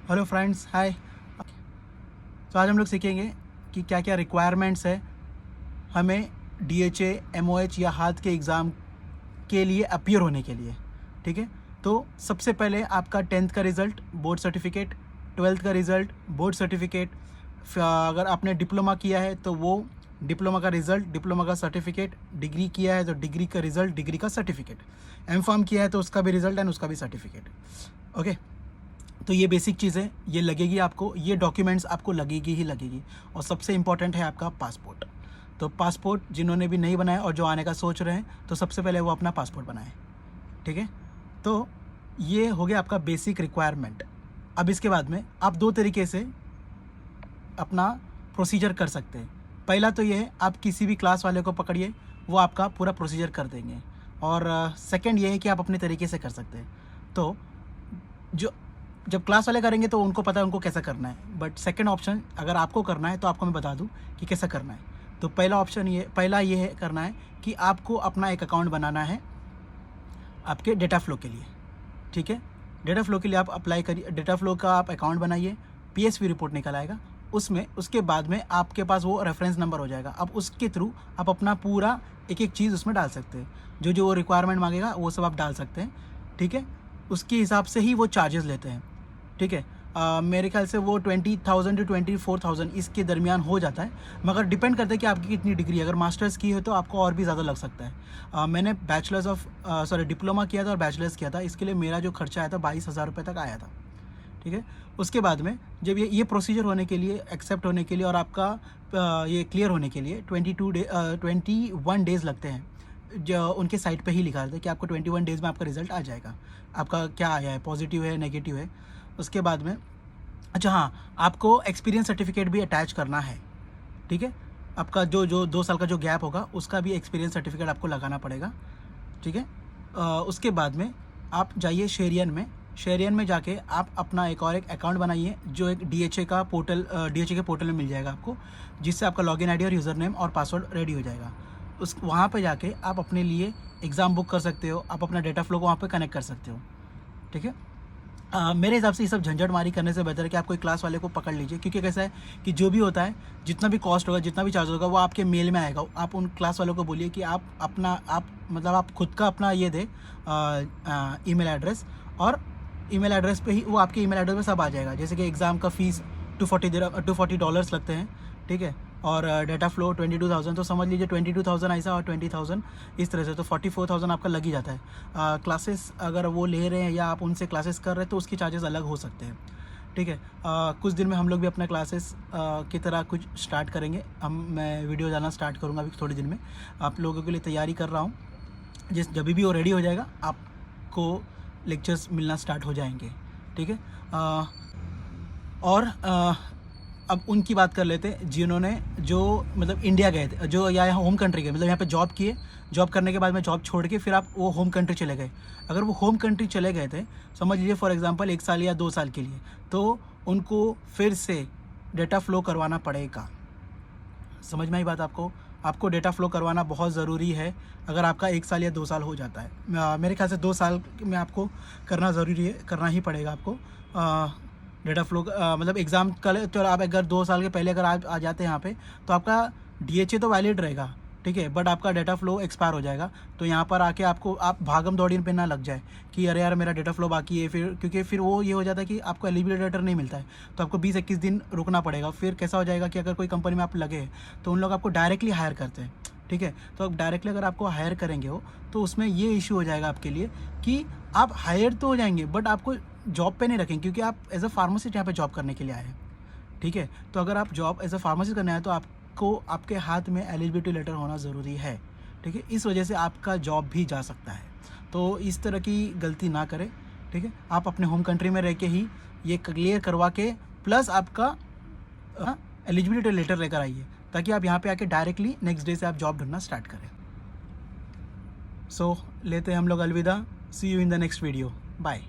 Hello friends, हाय। तो आज हम लोग सीखेंगे कि क्या क्या रिक्वायरमेंट्स है हमें डीएचए, एमओएच या हाथ के एग्ज़ाम के लिए अपीयर होने के लिए। ठीक है, तो सबसे पहले आपका 10th का रिज़ल्ट, बोर्ड सर्टिफिकेट, 12th का रिज़ल्ट, बोर्ड सर्टिफिकेट। अगर आपने डिप्लोमा किया है तो वो डिप्लोमा का रिज़ल्ट, डिप्लोमा का सर्टिफिकेट, डिग्री किया है तो डिग्री का रिज़ल्ट, डिग्री का सर्टिफिकेट, एमफार्म किया है तो उसका भी रिज़ल्ट एंड उसका भी सर्टिफिकेट। ओके, तो ये बेसिक चीज़ें ये लगेगी आपको, ये डॉक्यूमेंट्स आपको लगेगी ही लगेगी। और सबसे इम्पॉर्टेंट है आपका पासपोर्ट। तो पासपोर्ट जिन्होंने भी नहीं बनाया और जो आने का सोच रहे हैं तो सबसे पहले वो अपना पासपोर्ट बनाएं। ठीक है, तो ये हो गया आपका बेसिक रिक्वायरमेंट। अब इसके बाद में आप दो तरीके से अपना प्रोसीजर कर सकते हैं। पहला तो ये है, आप किसी भी क्लास वाले को पकड़िए, वो आपका पूरा प्रोसीजर कर देंगे। और सेकंड ये है कि आप अपने तरीके से कर सकते हैं। तो जो जब क्लास वाले करेंगे तो उनको पता है उनको कैसा करना है, बट सेकंड ऑप्शन अगर आपको करना है तो आपको मैं बता दूं कि कैसा करना है। तो पहला ये है करना है कि आपको अपना एक अकाउंट बनाना है आपके डेटा फ्लो के लिए। ठीक है, डेटा फ्लो के लिए आप अप्लाई करिए, डेटा फ्लो का आप अकाउंट बनाइए, पीएसवी रिपोर्ट निकल आएगा उसमें। उसके बाद में आपके पास वो रेफरेंस नंबर हो जाएगा। अब उसके थ्रू आप अपना पूरा एक एक चीज़ उसमें डाल सकते हैं, जो जो वो रिक्वायरमेंट मांगेगा वो सब आप डाल सकते हैं। ठीक है, उसके हिसाब से ही वो चार्जेस लेते हैं। ठीक है, मेरे ख्याल से वो 20,000 टू 24,000 इसके दरमियान हो जाता है, मगर डिपेंड करता है कि आपकी कितनी डिग्री। अगर मास्टर्स की हो तो आपको और भी ज़्यादा लग सकता है। मैंने डिप्लोमा किया था और बैचलर्स किया था, इसके लिए मेरा जो खर्चा आया था 22,000 रुपये तक आया था। ठीक है, उसके बाद में जब ये प्रोसीजर होने के लिए, एक्सेप्ट होने के लिए और आपका ये क्लियर होने के लिए 21 डेज़ लगते हैं। जो उनके साइट पे ही लिखा रहता है कि आपको 21 डेज़ में आपका रिज़ल्ट आ जाएगा, आपका क्या आया है, पॉजिटिव है, नेगेटिव है। उसके बाद में अच्छा हाँ, आपको एक्सपीरियंस सर्टिफिकेट भी अटैच करना है। ठीक है, आपका जो 2 साल का जो गैप होगा उसका भी एक्सपीरियंस सर्टिफिकेट आपको लगाना पड़ेगा। ठीक है, उसके बाद में आप जाइए शेरियन में जाके आप अपना एक अकाउंट बनाइए, जो एक डीएचए के पोर्टल में मिल जाएगा आपको, जिससे आपका लॉगिन आईडी और यूज़र नेम और पासवर्ड रेडी हो जाएगा। वहाँ पे जाके आप अपने लिए एग्ज़ाम बुक कर सकते हो, आप अपना डेटा फ्लो को वहाँ पे कनेक्ट कर सकते हो। ठीक है, मेरे हिसाब से ये सब झंझटमारी करने से बेहतर है कि आप कोई क्लास वाले को पकड़ लीजिए, क्योंकि कैसा है कि जो भी होता है, जितना भी कॉस्ट होगा, जितना भी चार्ज होगा, वो आपके मेल में आएगा। आप उन क्लास वालों को बोलिए कि आप खुद का अपना ये दे ईमेल एड्रेस, और ईमेल एड्रेस पे ही वो आपके ईमेल एड्रेस पे सब आ जाएगा। जैसे कि एग्ज़ाम का फ़ीस $240 लगते हैं। ठीक है, और डेटा फ्लो 22,000, तो समझ लीजिए 22,000 ऐसा और 20,000 इस तरह से, तो 44,000 आपका लग ही जाता है। क्लासेस अगर वो ले रहे हैं या आप उनसे क्लासेस कर रहे हैं तो उसके चार्जेस अलग हो सकते हैं। ठीक है, कुछ दिन में हम लोग भी अपना क्लासेस की तरह कुछ स्टार्ट करेंगे। मैं वीडियो डालना स्टार्ट करूँगा अभी थोड़े दिन में, आप लोगों के लिए तैयारी कर रहा हूँ। जब भी वो रेडी हो जाएगा आपको लेक्चर्स मिलना स्टार्ट हो जाएंगे। ठीक है, और अब उनकी बात कर लेते हैं जिन्होंने जो मतलब इंडिया गए थे, जो या यहाँ होम कंट्री गए, मतलब यहाँ पे जॉब किए, जॉब करने के बाद में जॉब छोड़ के फिर आप वो होम कंट्री चले गए। अगर वो होम कंट्री चले गए थे, समझ लीजिए फॉर एग्जांपल 1 साल या 2 साल के लिए, तो उनको फिर से डेटा फ्लो करवाना पड़ेगा। समझ में आई बात आपको डेटा फ्लो करवाना बहुत ज़रूरी है। अगर आपका 1 साल या 2 साल हो जाता है, मेरे ख्याल से 2 साल में आपको करना ज़रूरी है, करना ही पड़ेगा आपको डेटा फ्लो। मतलब एग्ज़ाम का तो आप अगर 2 साल के पहले अगर आप आ जाते हैं यहाँ पे, तो आपका डीएचए तो वैलिड रहेगा। ठीक है, बट आपका डेटा फ्लो एक्सपायर हो जाएगा। तो यहाँ पर आके आप भागम दौड़ी पे ना लग जाए कि अरे यार मेरा डेटा फ्लो बाकी है, क्योंकि फिर वो ये हो जाता है कि आपको एलिजिबिलिटी लेटर नहीं मिलता है, तो आपको 20-21 दिन रुकना पड़ेगा। फिर कैसा हो जाएगा कि अगर कोई कंपनी में आप लगे तो उन लोग आपको डायरेक्टली हायर करते हैं। ठीक है, तो अब डायरेक्टली अगर आपको हायर करेंगे हो तो उसमें ये इशू हो जाएगा आपके लिए कि आप हायर तो हो जाएंगे बट आपको जॉब पे नहीं रखेंगे, क्योंकि आप एज अ फार्मासिस्ट यहाँ पे जॉब करने के लिए आए हैं। ठीक है, तो अगर आप जॉब एज अ फार्मासिस्ट करने आए तो आपको आपके हाथ में एलिजिबिलिटी लेटर होना ज़रूरी है। ठीक है, इस वजह से आपका जॉब भी जा सकता है। तो इस तरह की गलती ना करें। ठीक है, आप अपने होम कंट्री में रह के ही ये क्लियर करवा के प्लस आपका एलिजिबिलिटी लेटर लेकर आइए, ताकि आप यहाँ पे आके डायरेक्टली नेक्स्ट डे से आप जॉब ढूंढना स्टार्ट करें। सो लेते हैं हम लोग अलविदा। See you in the next video, bye.